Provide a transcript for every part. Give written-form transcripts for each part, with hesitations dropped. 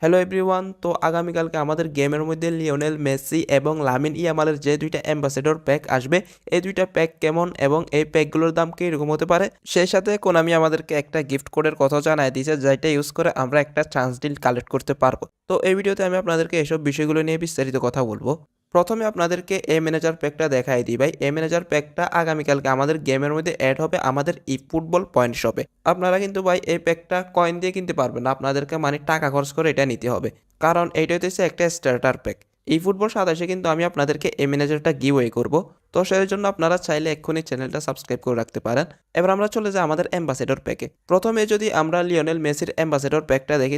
Hello everyone, তো আগামীকালকে আমাদের গেমের মধ্যে লিওনেল মেসি এবং লামিন ইয়ামালের যে দুইটা অ্যাম্বাসেডর প্যাক আসবে, এই দুইটা প্যাক কেমন এবং এই প্যাকগুলোর দাম কীরকম হতে পারে, সেই সাথে কোনামি আমাদেরকে একটা গিফট কোডের কথা জানায় দিয়েছে, যেটা ইউজ করে আমরা একটা চান্স ডিল কালেক্ট করতে পারবো। তো এই ভিডিওতে আমি আপনাদেরকে এসব বিষয়গুলো নিয়ে বিস্তারিত কথা বলবো। প্রথমে আপনাদেরকে এ ম্যানেজার প্যাকটা দেখাই দিই ভাই। এ ম্যানেজার প্যাকটা আগামীকালকে আমাদের গেমের মধ্যে অ্যাড হবে আমাদের ই ফুটবল পয়েন্ট শপে। আপনারা কিন্তু ভাই এই প্যাকটা কয়েন দিয়ে কিনতে পারবেন না, আপনাদেরকে মানে টাকা খরচ করে এটা নিতে হবে, কারণ এইটা হচ্ছে একটা স্টার্টার প্যাক। ই ফুটবল 27 কিন্তু আমি আপনাদেরকে এই ম্যানেজারটা গিভওয়ে করব। তো সেই জন্য আপনারা চাইলে এক্ষুনি চ্যানেলটা সাবস্ক্রাইব করে রাখতে পারেন। এবার আমরা চলে যাই আমাদের অ্যাম্বাসেডর প্যাকে। প্রথমে যদি আমরা লিওনেল মেসির অ্যাম্বাসেডর প্যাকটা দেখি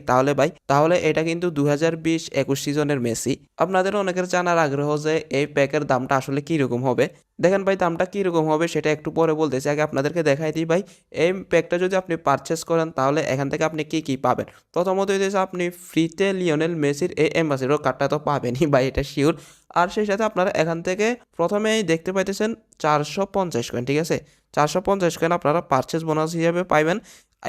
তাহলে এটা কিন্তু 2020-21 সিজনের মেসি। আপনাদের অনেকের জানার আগ্রহ যে এই প্যাকের দামটা আসলে কীরকম হবে। দেখেন ভাই, দামটা কীরকম হবে সেটা একটু পরে বলতেছি, আগে আপনাদেরকে দেখাই দিই ভাই। এই প্যাকটা যদি আপনি পারচেস করেন তাহলে এখান থেকে আপনি কী পাবেন। প্রথমত হইতেছে আপনি ফ্রিতে লিওনেল মেসির এই অ্যাম্বাসেডর কার্ডটা তো পাবেনই ভাই, এটা শিওর। আর সেই সাথে আপনারা এখান থেকে প্রথমেই দেখতে পাইতেছেন 450 কয়েন, ঠিক আছে। 450 কয়েন আপনারা পারচেস বোনাস হিসেবে পাইবেন।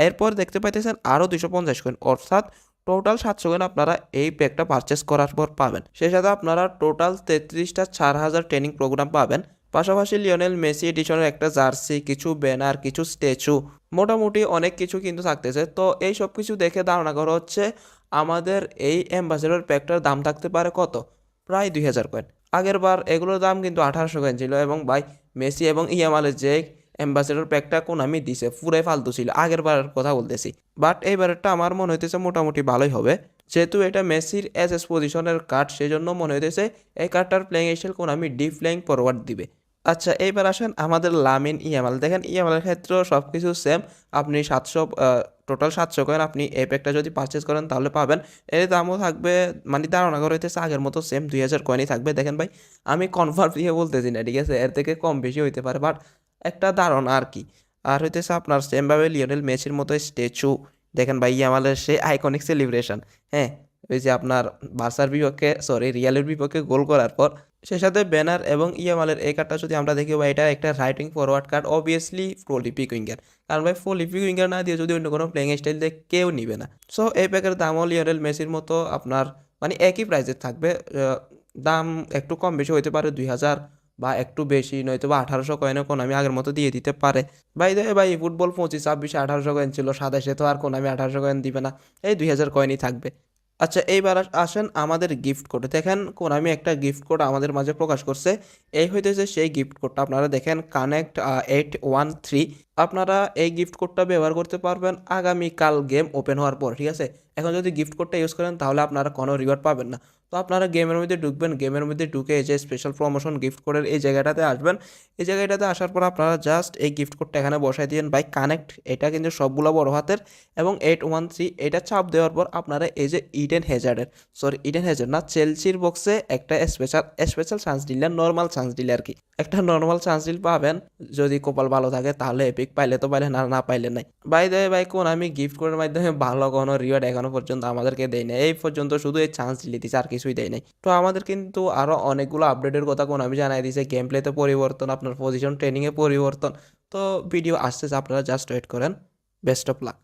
এরপর দেখতে পাইতেছেন আরও 250 কয়েন, অর্থাৎ টোটাল 700 কয়েন আপনারা এই প্যাকটা পারচেস করার পর পাবেন। সেই সাথে আপনারা টোটাল 33টা 4000 ট্রেনিং প্রোগ্রাম পাবেন। পাশাপাশি লিওনেল মেসি এডিশনের একটা জার্সি, কিছু ব্যানার, কিছু স্ট্যাচু, মোটামুটি অনেক কিছু কিন্তু থাকতেছে। তো এই সব কিছু দেখে ধারণা করা হচ্ছে আমাদের এই অ্যাম্বাসেডর প্যাকটার দাম থাকতে পারে কত, প্রায় 2000 কয়েন। আগের বার এগুলোর দাম কিন্তু 1800 কয়েন ছিল, এবং ভাই মেসি এবং ইয়ামালের যে অ্যাম্বাসেডর প্যাকটা আমি দিছে পুরাই ফালতু ছিল, আগের বারের কথা বলতেছি। বাট এইবারেরটা আমার মনে হইতেছে মোটামুটি ভালোই হবে, যেহেতু এটা মেসির এস পজিশনের কার্ড, সেই জন্য মনে হইতেছে এই কার্ডটার প্লেইং স্টাইল আমি ডিপ ফ্লাইং ফরওয়ার্ড দিবে। আচ্ছা, এইবার আসেন আমাদের লামিন ইয়ামাল। দেখেন ইয়ামালের ক্ষেত্রেও সব কিছু সেম। আপনি টোটাল 700 কয়েন আপনি এই প্যাকটা যদি পারচেস করেন তাহলে পাবেন। এর দামও থাকবে, মানে ধারণা করা হইতেছে আগের মতো সেম 2000 কয়েনই থাকবে। দেখেন ভাই, আমি কনফার্ম দিয়ে বলতেছি না, ঠিক আছে, এর থেকে কম বেশি হইতে পারে, বাট একটা ধারণা আর কি। আর হইতেছে আপনার সেমভাবে লিওনেল মেসির মতো স্ট্যাচু। দেখেন ভাই ইয়ামালের সেই আইকনিক সেলিব্রেশন, হ্যাঁ, ওই যে আপনার রিয়ালের বিপক্ষে গোল করার পর। সেই সাথে ব্যানার এবং ইয়ামালের এই কার্ডটা যদি আমরা দেখি ভাই, এটা একটা writing forward card, obviously prolific winger. কারণ ভাই প্রলিপিক উইঙ্গার না দিয়ে যদি অন্য কোনো প্লেইং স্টাইল দিয়ে কেউ নিবে না। সো এই প্যাকের দামও লিওনেল মেসির মতো আপনার মানে একই প্রাইসের থাকবে। দাম একটু কম বেশি হইতে পারে, 2000 বা একটু বেশি, নয়তো বা 1800 কয়েনে আমি আগের মতো দিয়ে দিতে পারে। ভাই ফুটবল 25-26 1800 কয়েন ছিল, 27-এ তো আর আমি 1800 কয়েন দিবে না, এই 2000 কয়েনই থাকবে। আচ্ছা, এইবার আসেন আমাদের গিফট কোডে। দেখেন আমি একটা গিফট কোড আমাদের মাঝে প্রকাশ করছে। এই হইতেছে সেই গিফট কোডটা, আপনারা দেখেন কানেক্ট 813। আপনারা এই গিফট কোডটা ব্যবহার করতে পারবেন আগামীকাল গেম ওপেন হওয়ার পর, ঠিক আছে। এখন যদি গিফট কোডটা ইউজ করেন তাহলে আপনারা কোনো রিওয়ার্ড পাবেন না। তো আপনারা গেমের মধ্যে ঢুকবেন, গেমের মধ্যে ঢুকে এই যে স্পেশাল প্রমোশন গিফট কোডের এই জায়গাটাতে আসবেন। এই জায়গাটাতে আসার পর আপনারা জাস্ট এই গিফট কোডটা এখানে বসাই দিন বাই কানেক্ট, এটা কিন্তু সবগুলো বড় হাতের, এবং 813 এটা চাপ দেওয়ার পর আপনারা এই যে ইডেন হ্যাজার্ড না, চেলসির বক্সে একটা special chance dealer, normal chance dealer আর কি, একটা নর্মাল চান্স ডিল পাবেন। যদি কপাল ভালো থাকে তাহলে এপিক, পাইলে তো পাইলে, না পাইলে নাই। ভাই আমি গিফট কোডের মাধ্যমে ভালো কোনো রিওয়ার্ড এখনো পর্যন্ত আমাদেরকে দেয় না, এই পর্যন্ত শুধু এই চান্স ডিল দিচ্ছে, আর কিছুই দেয় নাই। তো আমাদের কিন্তু আরো অনেকগুলো আপডেটের কথা আমি জানাই দিয়েছে, গেম প্লেতে পরিবর্তন, আপনার পজিশন ট্রেনিংয়ে পরিবর্তন। তো ভিডিও আসতেছে, আপনারা জাস্ট ওয়েট করেন। Best of luck.